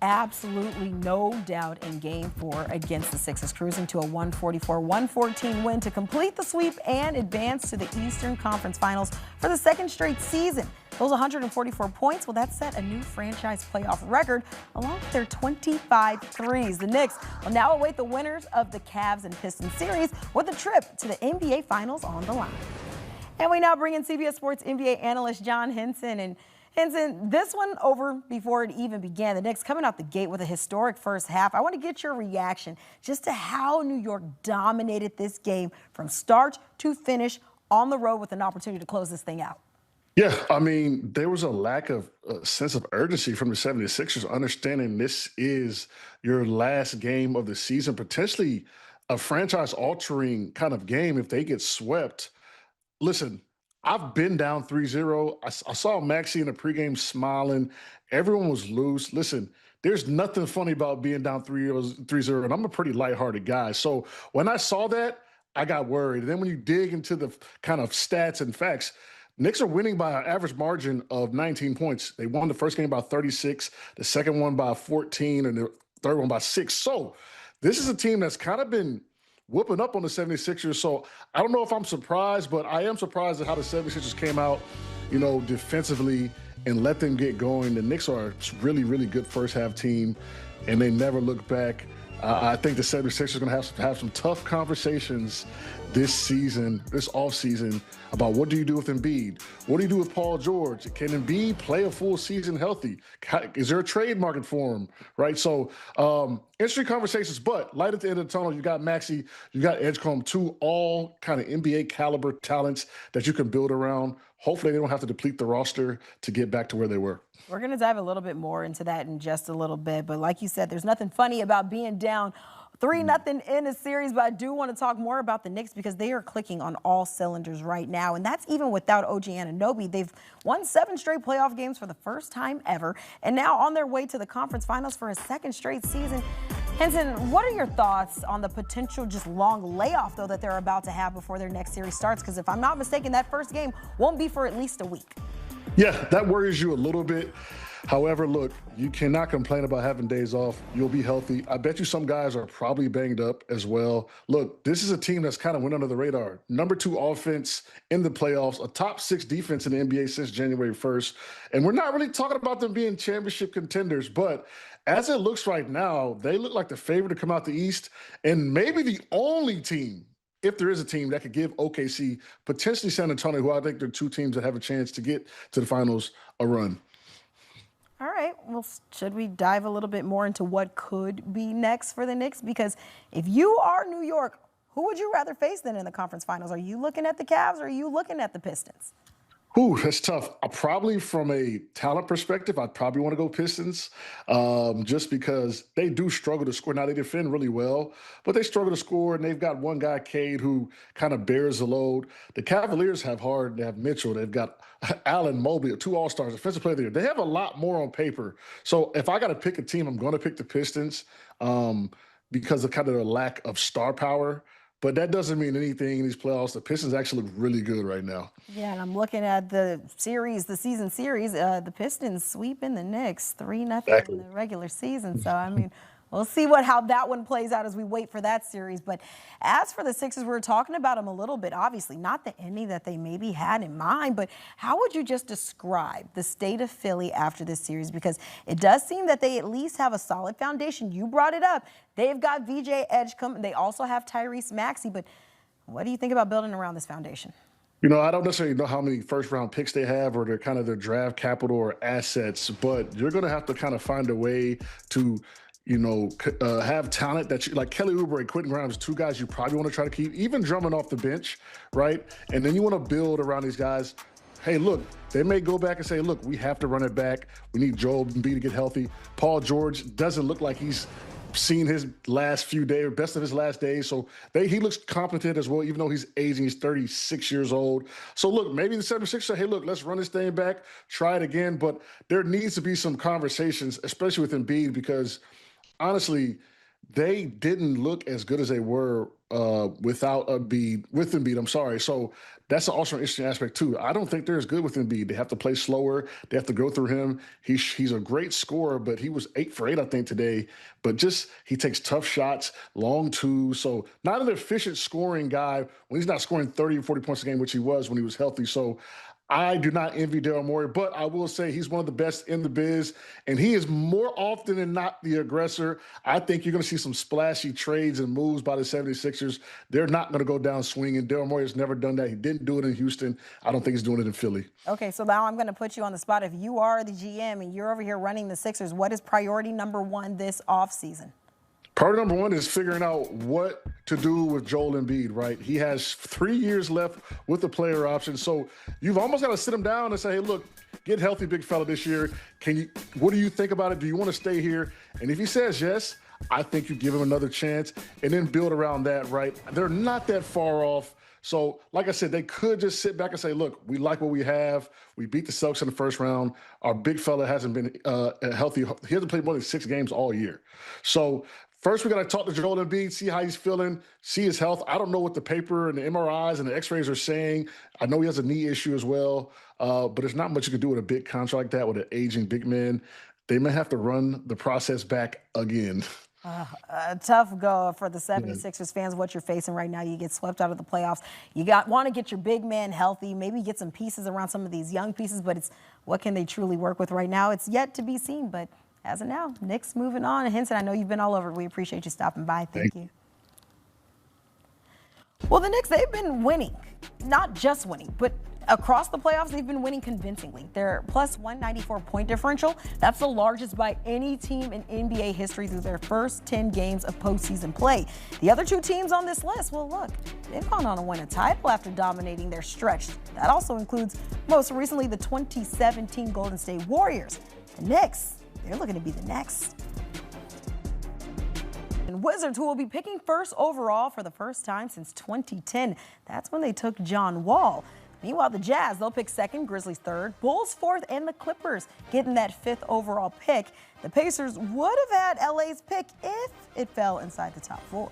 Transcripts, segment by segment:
absolutely no doubt in Game 4 against the Sixers, cruising to a 144-114 win to complete the sweep and advance to the Eastern Conference Finals for the second straight season. Those 144 points, well, that set a new franchise playoff record along with their 25 threes. The Knicks will now await the winners of the Cavs and Pistons series with a trip to the NBA Finals on the line. And we now bring in CBS Sports NBA analyst John Henson. And Henson, this one over before it even began. The Knicks coming out the gate with a historic first half. I want to get your reaction just to how New York dominated this game from start to finish on the road with an opportunity to close this thing out. Yeah, I mean, there was a lack of sense of urgency from the 76ers, understanding this is your last game of the season, potentially a franchise-altering kind of game if they get swept. Listen, I've been down 3-0. I saw Maxey in the pregame smiling. Everyone was loose. Listen, there's nothing funny about being down 3-0, and I'm a pretty lighthearted guy. So when I saw that, I got worried. And then when you dig into the kind of stats and facts, Knicks are winning by an average margin of 19 points. They won the first game by 36, the second one by 14, and the third one by 6. So this is a team that's kind of been whooping up on the 76ers. So I don't know if I'm surprised, but I am surprised at how the 76ers came out, defensively and let them get going. The Knicks are a really, really good first half team, and they never look back. I think the 76ers are going to have some tough conversations this season, this offseason, about what do you do with Embiid? What do you do with Paul George? Can Embiid play a full season healthy? Is there a trade market for him, right? So interesting conversations, but light at the end of the tunnel. You got Maxey, you got Edgecombe, two all kind of NBA caliber talents that you can build around. Hopefully they don't have to deplete the roster to get back to where they were. We're going to dive a little bit more into that in just a little bit. But like you said, there's nothing funny about being down 3-0 in a series. But I do want to talk more about the Knicks because they are clicking on all cylinders right now. And that's even without OG Anunoby. They've won 7 straight playoff games for the first time ever. And now on their way to the conference finals for a second straight season. Henson, what are your thoughts on the potential just long layoff, though, that they're about to have before their next series starts? Because if I'm not mistaken, that first game won't be for at least a week. Yeah, that worries you a little bit. However, look, you cannot complain about having days off. You'll be healthy. I bet you some guys are probably banged up as well. Look, this is a team that's kind of went under the radar. Number 2 offense in the playoffs, a top 6 defense in the NBA since January 1st. And we're not really talking about them being championship contenders, but as it looks right now, they look like the favorite to come out the East and maybe the only team, if there is a team that could give OKC, potentially San Antonio, who I think they're 2 teams that have a chance to get to the finals, a run. All right. Well, should we dive a little bit more into what could be next for the Knicks? Because if you are New York, who would you rather face then in the conference finals? Are you looking at the Cavs or are you looking at the Pistons? Ooh, that's tough. Probably from a talent perspective, I'd probably want to go Pistons, just because they do struggle to score. Now, they defend really well, but they struggle to score, and they've got one guy, Cade, who kind of bears the load. The Cavaliers have Harden, they have Mitchell, they've got Allen Mobley, 2 All-Stars, defensive player of the year. They have a lot more on paper. So if I got to pick a team, I'm going to pick the Pistons because of kind of the lack of star power. But that doesn't mean anything in these playoffs. The Pistons actually look really good right now. Yeah, and I'm looking at the series, the season series. The Pistons sweeping the Knicks 3-0 in the regular season. So, I mean, we'll see how that one plays out as we wait for that series. But as for the Sixers, we were talking about them a little bit, obviously. Not the ending that they maybe had in mind, but how would you just describe the state of Philly after this series? Because it does seem that they at least have a solid foundation. You brought it up. They've got VJ Edgecombe. They also have Tyrese Maxey. But what do you think about building around this foundation? I don't necessarily know how many first-round picks they have or their draft capital or assets, but you're going to have to kind of find a way to have talent that like Kelly Oubre and Quentin Grimes, 2 guys you probably want to try to keep, even Drummond off the bench, right? And then you want to build around these guys. Hey, look, they may go back and say, look, we have to run it back. We need Joel Embiid to get healthy. Paul George doesn't look like he's seen his last few days, best of his last days. So he looks competent as well, even though he's aging. He's 36 years old. So look, maybe the 76ers say, hey, look, let's run this thing back, try it again. But there needs to be some conversations, especially with Embiid, because honestly, they didn't look as good as they were without with Embiid. I'm sorry. So that's also an interesting aspect too. I don't think they're as good with Embiid. They have to play slower. They have to go through him. He's a great scorer, but he was 8 for 8, I think, today. But just he takes tough shots, long twos. So not an efficient scoring guy when he's not scoring 30 or 40 points a game, which he was when he was healthy. So I do not envy Daryl Morey, but I will say he's one of the best in the biz, and he is more often than not the aggressor. I think you're going to see some splashy trades and moves by the 76ers. They're not going to go down swinging. Daryl Morey has never done that. He didn't do it in Houston. I don't think he's doing it in Philly. Okay, so now I'm going to put you on the spot. If you are the GM and you're over here running the Sixers, what is priority number one this offseason? Priority number one is figuring out what to do with Joel Embiid, right? He has 3 years left with the player option. So you've almost got to sit him down and say, hey, look, get healthy, big fella, this year. What do you think about it? Do you want to stay here? And if he says yes, I think you give him another chance and then build around that, right? They're not that far off. So, like I said, they could just sit back and say, look, we like what we have. We beat the Celtics in the first round. Our big fella hasn't been healthy. He hasn't played more than 6 games all year. So first, we got to talk to Joel Embiid, see how he's feeling, see his health. I don't know what the paper and the MRIs and the x-rays are saying. I know he has a knee issue as well, but there's not much you can do with a big contract like that with an aging big man. They may have to run the process back again. A tough go for the Yeah. 76ers fans, what you're facing right now. You get swept out of the playoffs. You want to get your big man healthy, maybe get some pieces around some of these young pieces, but it's what can they truly work with right now? It's yet to be seen, but as of now, Knicks moving on. Henson, I know you've been all over. We appreciate you stopping by. Thank you. Well, the Knicks, they've been winning. Not just winning, but across the playoffs, they've been winning convincingly. Their plus 194 point differential, that's the largest by any team in NBA history through their first 10 games of postseason play. The other 2 teams on this list, well, look, they've gone on to win a title after dominating their stretch. That also includes, most recently, the 2017 Golden State Warriors. The Knicks, they're looking to be the next. And Wizards, who will be picking first overall for the first time since 2010. That's when they took John Wall. Meanwhile, the Jazz, they'll pick second, Grizzlies third, Bulls fourth, and the Clippers getting that 5th overall pick. The Pacers would have had LA's pick if it fell inside the top 4.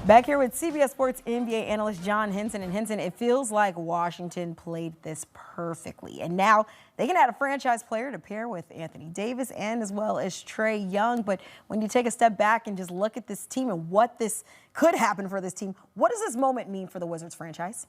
Back here with CBS Sports NBA analyst John Henson. And Henson, it feels like Washington played this perfectly. And now they can add a franchise player to pair with Anthony Davis and as well as Trae Young. But when you take a step back and just look at this team and what this could happen for this team, what does this moment mean for the Wizards franchise?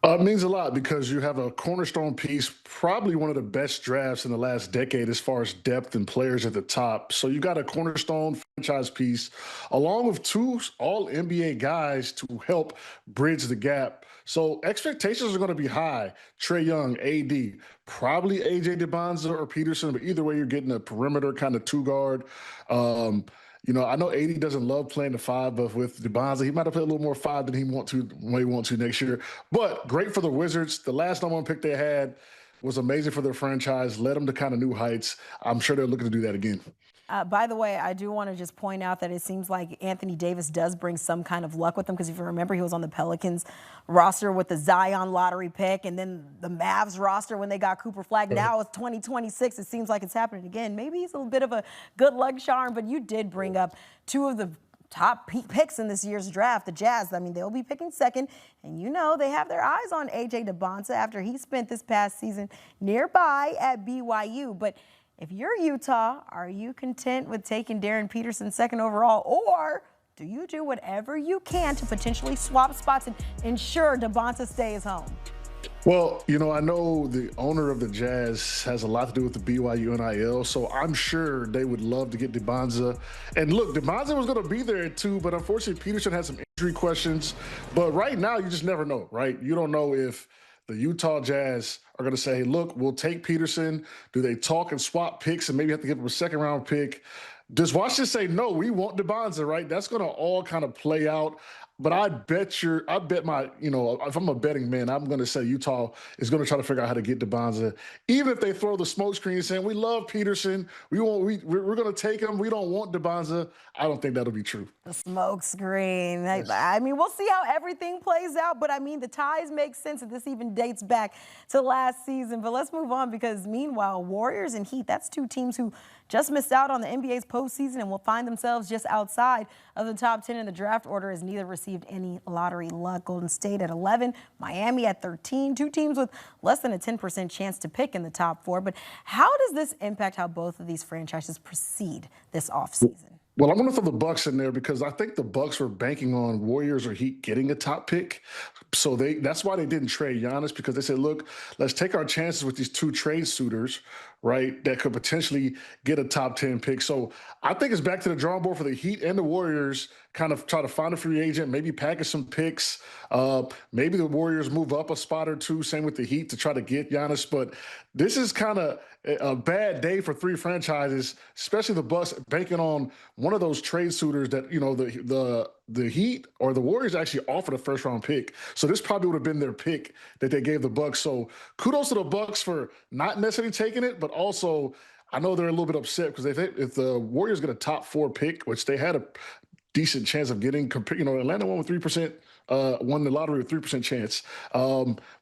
It means a lot because you have a cornerstone piece, probably one of the best drafts in the last decade as far as depth and players at the top. So you got a cornerstone franchise piece along with 2 all NBA guys to help bridge the gap. So expectations are going to be high. Trae Young, AD, probably AJ DeBonza or Peterson, but either way, you're getting a perimeter kind of 2-guard. I know AD doesn't love playing the 5, but with DeBonza, he might have played a little more 5 than he may want to next year. But great for the Wizards. The last #1 pick they had was amazing for their franchise, led them to kind of new heights. I'm sure they're looking to do that again. By the way, I do want to just point out that it seems like Anthony Davis does bring some kind of luck with him because if you remember, he was on the Pelicans roster with the Zion lottery pick and then the Mavs roster when they got Cooper Flag. Now it's 2026. It seems like it's happening again. Maybe he's a little bit of a good luck charm, but you did bring up 2 of the top picks in this year's draft, the Jazz. I mean, they'll be picking second, and they have their eyes on AJ DeBonza after he spent this past season nearby at BYU. But if you're Utah, are you content with taking Darren Peterson second overall, or do you do whatever you can to potentially swap spots and ensure DeBonza stays home? Well, I know the owner of the Jazz has a lot to do with the BYU NIL, so I'm sure they would love to get DeBonza. And look, DeBonza was going to be there too, but unfortunately Peterson had some injury questions. But right now, you just never know, right? You don't know if the Utah Jazz are going to say, hey, look, we'll take Peterson. Do they talk and swap picks and maybe have to give him a 2nd-round pick? Does Washington say, no, we want DeBonza, right? That's going to all kind of play out. but I bet my, if I'm a betting man, I'm going to say Utah is going to try to figure out how to get DeBonza, even if they throw the smoke screen saying we love Peterson, we're going to take him, we don't want DeBonza. I don't think that'll be true. The smoke screen. Yes. I mean, we'll see how everything plays out, but I mean, the ties make sense that this even dates back to last season. But let's move on because meanwhile, Warriors and Heat, that's two teams who just missed out on the NBA's postseason and will find themselves just outside of the top 10 in the draft order as neither received any lottery luck. Golden State at 11, Miami at 13, two teams with less than a 10% chance to pick in the top 4. But how does this impact how both of these franchises proceed this offseason? Well, I'm going to throw the Bucks in there because I think the Bucks were banking on Warriors or Heat getting a top pick. So that's why they didn't trade Giannis, because they said, look, let's take our chances with these two trade suitors, right, that could potentially get a top 10 pick. So I think it's back to the drawing board for the Heat and the Warriors, kind of try to find a free agent, maybe package some picks. Maybe the Warriors move up a spot or two, same with the Heat, to try to get Giannis. But this is kind of a bad day for three franchises, especially the Bucks, banking on one of those trade suitors that, the Heat or the Warriors actually offered a first-round pick. So this probably would have been their pick that they gave the Bucks. So kudos to the Bucks for not necessarily taking it, but also I know they're a little bit upset because if the Warriors get a top 4 pick, which they had a decent chance of getting, Atlanta won with 3%, won the lottery with 3% chance.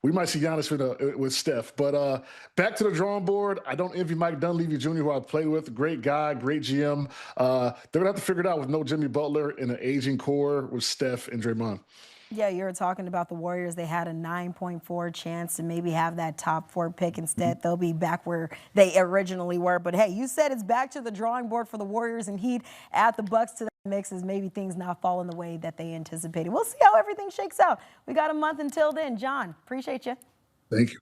We might see Giannis with Steph. But back to the drawing board. I don't envy Mike Dunleavy Jr., who I played with. Great guy, great GM. They're going to have to figure it out with no Jimmy Butler and an aging core with Steph and Draymond. Yeah, you were talking about the Warriors. They had a 9.4 chance to maybe have that top 4 pick. Instead, they'll be back where they originally were. But, hey, you said it's back to the drawing board for the Warriors and Heat. Add the Bucks to the mix as maybe things not fall in the way that they anticipated. We'll see how everything shakes out. We got a month until then. John, appreciate you. Thank you.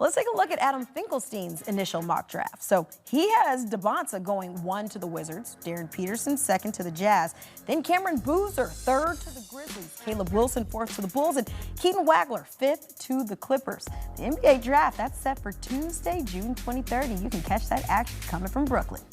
Let's take a look at Adam Finkelstein's initial mock draft. So he has DeBonza going 1 to the Wizards, Darren Peterson 2nd to the Jazz, then Cameron Boozer 3rd to the Grizzlies, Caleb Wilson 4th to the Bulls, and Keaton Wagler 5th to the Clippers. The NBA draft, that's set for Tuesday, June 23rd, and you can catch that action coming from Brooklyn.